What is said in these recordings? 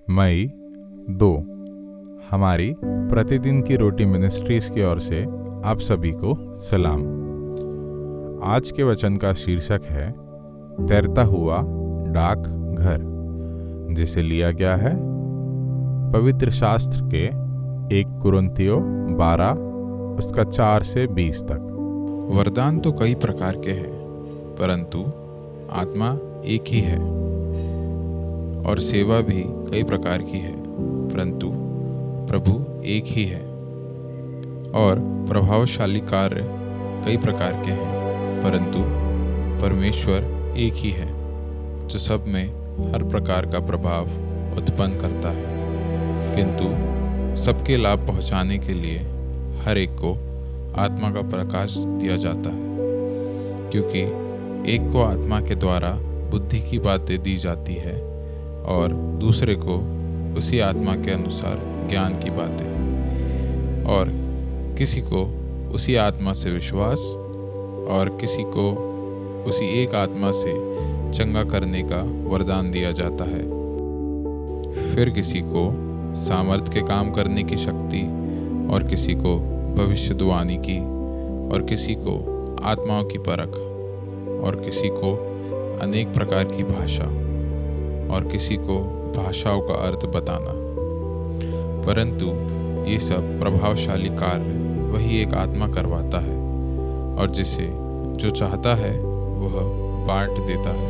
मई 2 हमारी प्रतिदिन की रोटी मिनिस्ट्रीज की ओर से आप सभी को सलाम। आज के वचन का शीर्षक है तैरता हुआ डाक घर, जिसे लिया गया है पवित्र शास्त्र के 1 कुरिन्थियों 12 उसका 4 से 20 तक। वरदान तो कई प्रकार के हैं, परंतु आत्मा एक ही है, और सेवा भी कई प्रकार की है, परंतु प्रभु एक ही है। और प्रभावशाली कार्य कई प्रकार के हैं, परंतु परमेश्वर एक ही है, जो सब में हर प्रकार का प्रभाव उत्पन्न करता है, किंतु सबके लाभ पहुंचाने के लिए हर एक को आत्मा का प्रकाश दिया जाता है, क्योंकि एक को आत्मा के द्वारा बुद्धि की बातें दी जाती है और दूसरे को उसी आत्मा के अनुसार ज्ञान की बातें, और किसी को उसी आत्मा से विश्वास, और किसी को उसी एक आत्मा से चंगा करने का वरदान दिया जाता है। फिर किसी को सामर्थ्य के काम करने की शक्ति, और किसी को भविष्यवाणी की, और किसी को आत्माओं की परख, और किसी को अनेक प्रकार की भाषा, और किसी को भाषाओं का अर्थ बताना। परंतु ये सब प्रभावशाली कार्य वही एक आत्मा करवाता है, और जिसे जो चाहता है वह बांट देता है,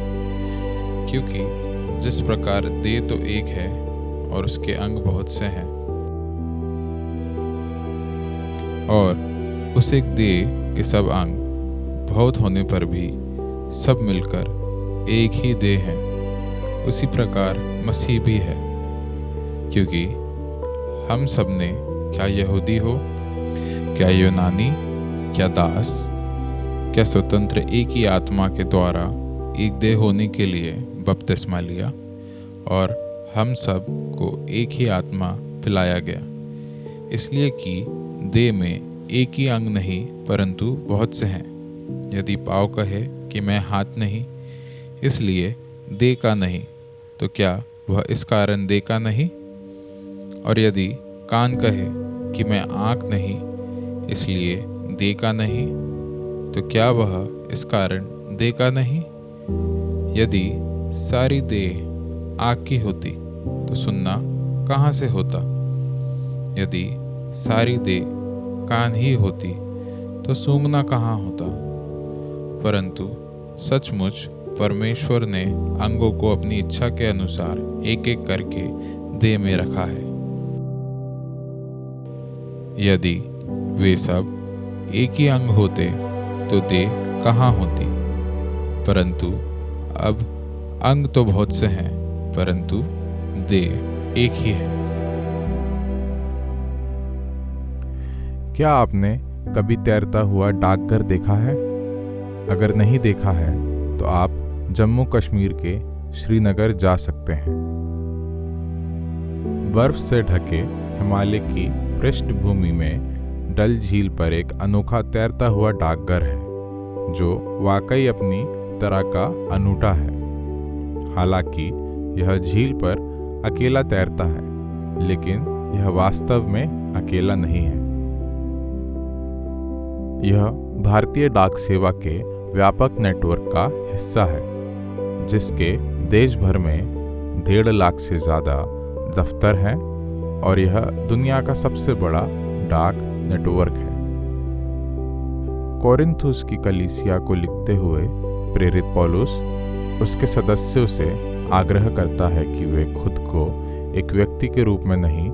क्योंकि जिस प्रकार देह तो एक है और उसके अंग बहुत से हैं, और उस एक देह के सब अंग बहुत होने पर भी सब मिलकर एक ही देह हैं। उसी प्रकार मसीह भी है, क्योंकि हम सब ने, क्या यहूदी हो, क्या यूनानी, क्या दास, क्या स्वतंत्र, एक ही आत्मा के द्वारा एक देह होने के लिए बपतिस्मा लिया, और हम सब को एक ही आत्मा पिलाया गया। इसलिए कि देह में एक ही अंग नहीं, परंतु बहुत से हैं। यदि पाँव कहे कि मैं हाथ नहीं, इसलिए देह का नहीं, तो क्या वह इस कारण देह का नहीं? और यदि कान कहे कि मैं आँख नहीं, इसलिए देह का नहीं, तो क्या वह इस कारण देह का नहीं? यदि सारी देह आँख की होती तो सुनना कहाँ से होता? यदि सारी देह कान ही होती तो सूंघना कहाँ होता? परंतु सचमुच परमेश्वर ने अंगों को अपनी इच्छा के अनुसार एक एक करके देह में रखा है। यदि वे सब एक ही अंग होते तो देह कहाँ होती? परंतु अब अंग तो बहुत से हैं, परंतु देह एक ही है। क्या आपने कभी तैरता हुआ डाकघर देखा है? अगर नहीं देखा है तो आप जम्मू कश्मीर के श्रीनगर जा सकते हैं। बर्फ से ढके हिमालय की पृष्ठभूमि में डल झील पर एक अनोखा तैरता हुआ डाकघर है, जो वाकई अपनी तरह का अनूठा है। हालांकि यह झील पर अकेला तैरता है, लेकिन यह वास्तव में अकेला नहीं है। यह भारतीय डाक सेवा के व्यापक नेटवर्क का हिस्सा है, जिसके देश भर में 1.5 लाख से ज़्यादा दफ्तर हैं, और यह दुनिया का सबसे बड़ा डाक नेटवर्क है। कोरिन्थुस की कलीसिया को लिखते हुए प्रेरित पौलुस उसके सदस्यों से आग्रह करता है कि वे खुद को एक व्यक्ति के रूप में नहीं,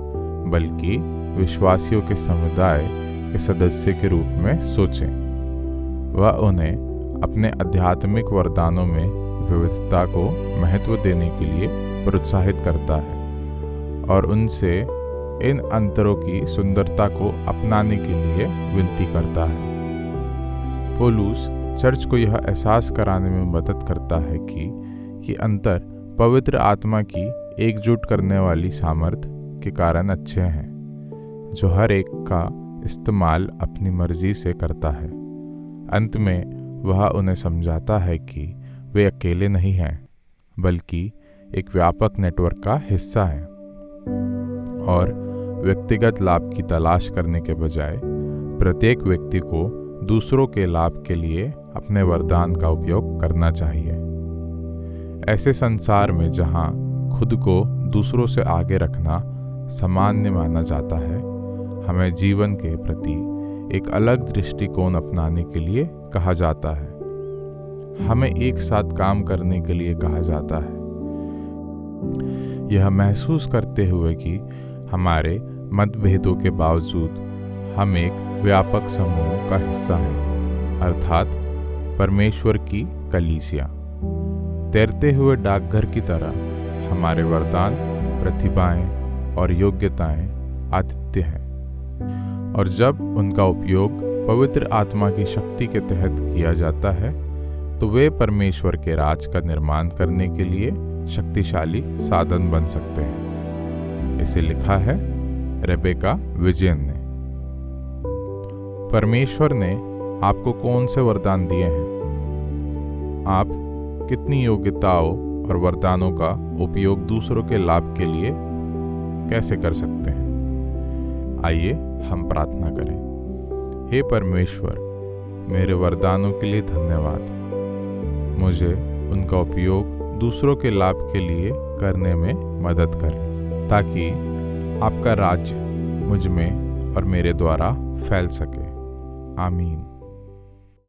बल्कि विश्वासियों के समुदाय के सदस्य के रूप में सोचें। वह उन्हें अपने आध्यात्मिक वरदानों में विविधता को महत्व देने के लिए प्रोत्साहित करता है, और उनसे इन अंतरों की सुंदरता को अपनाने के लिए विनती करता है। पौलुस चर्च को यह एहसास कराने में मदद करता है कि ये अंतर पवित्र आत्मा की एकजुट करने वाली सामर्थ्य के कारण अच्छे हैं, जो हर एक का इस्तेमाल अपनी मर्जी से करता है। अंत में वह उन्हें समझाता है कि वे अकेले नहीं हैं, बल्कि एक व्यापक नेटवर्क का हिस्सा हैं। और व्यक्तिगत लाभ की तलाश करने के बजाय प्रत्येक व्यक्ति को दूसरों के लाभ के लिए अपने वरदान का उपयोग करना चाहिए। ऐसे संसार में जहां खुद को दूसरों से आगे रखना सामान्य माना जाता है, हमें जीवन के प्रति एक अलग दृष्टिकोण अपनाने के लिए कहा जाता है। हमें एक साथ काम करने के लिए कहा जाता है, यह महसूस करते हुए कि हमारे मतभेदों के बावजूद हम एक व्यापक समूह का हिस्सा हैं, अर्थात परमेश्वर की कलीसिया। तैरते हुए डाकघर की तरह हमारे वरदान, प्रतिभाएं और योग्यताएं आदित्य हैं, और जब उनका उपयोग पवित्र आत्मा की शक्ति के तहत किया जाता है तो वे परमेश्वर के राज का निर्माण करने के लिए शक्तिशाली साधन बन सकते हैं। इसे लिखा है रेबेका विजयन ने। परमेश्वर ने आपको कौन से वरदान दिए हैं? आप कितनी योग्यताओं और वरदानों का उपयोग दूसरों के लाभ के लिए कैसे कर सकते हैं? आइए हम प्रार्थना करें। हे परमेश्वर, मेरे वरदानों के लिए धन्यवाद। मुझे उनका उपयोग दूसरों के लाभ के लिए करने में मदद करें, ताकि आपका राज्य मुझ में और मेरे द्वारा फैल सके। आमीन।